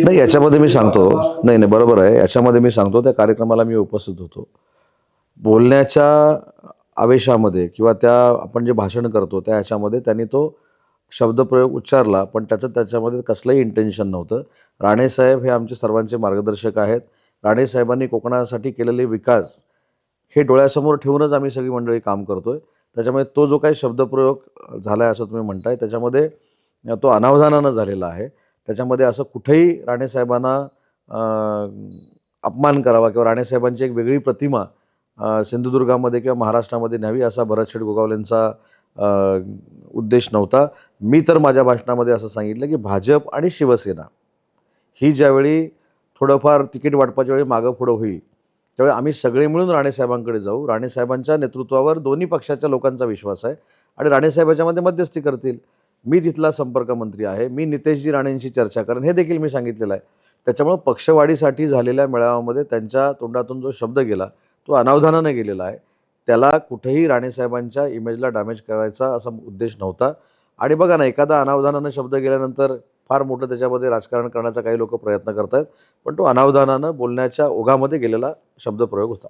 नाही, याच्यामध्ये मी सांगतो. नाही नाही, बरोबर आहे. याच्यामध्ये मी सांगतो, त्या कार्यक्रमाला मी उपस्थित होतो. बोलण्याच्या आवेशामध्ये किंवा त्या आपण जे भाषण करतो त्या ह्याच्यामध्ये त्यांनी तो शब्दप्रयोग उच्चारला, पण त्याच्यामध्ये कसलंही इंटेन्शन नव्हतं. राणेसाहेब हे आमचे सर्वांचे मार्गदर्शक आहेत. राणेसाहेबांनी कोकणासाठी केलेले विकास हे डोळ्यासमोर ठेवूनच आम्ही सगळी मंडळी काम करतोय. त्याच्यामुळे तो जो काही शब्दप्रयोग झाला आहे असं तुम्ही म्हणताय, त्याच्यामध्ये तो अनावधानानं झालेला आहे. त्याच्यामध्ये असं कुठेही राणेसाहेबांना अपमान करावा किंवा राणेसाहेबांची एक वेगळी प्रतिमा सिंधुदुर्गामध्ये किंवा महाराष्ट्रामध्ये न्यावी असा भरतशेठ गोगावलेंचा उद्देश नव्हता. मी तर माझ्या भाषणामध्ये असं सांगितलं की भाजप आणि शिवसेना ही ज्यावेळी थोडंफार तिकीट वाटपाच्या वेळी मागं पुढं होईल, त्यावेळी आम्ही सगळे मिळून राणेसाहेबांकडे जाऊ. राणेसाहेबांच्या नेतृत्वावर दोन्ही पक्षाच्या लोकांचा विश्वास आहे आणि राणेसाहेब याच्यामध्ये मध्यस्थी करतील. मी तिथला संपर्क मंत्री आहे. मी नितेशजी राणेंशी चर्चा करेन, हे देखील मी सांगितलेलं आहे. त्याच्यामुळं पक्षवाढीसाठी झालेल्या मेळाव्यामध्ये त्यांच्या तोंडातून जो शब्द गेला तो अनावधानाने गेलेला आहे. त्याला कुठेही राणेसाहेबांच्या इमेजला डॅमेज करायचा असा उद्देश नव्हता. आणि बघा ना, एखादा अनावधानानं शब्द गेल्यानंतर फार मोठं त्याच्यामध्ये राजकारण करण्याचा काही लोक प्रयत्न करत आहेत, पण तो अनावधानानं बोलण्याच्या ओघामध्ये गेलेला शब्दप्रयोग होता.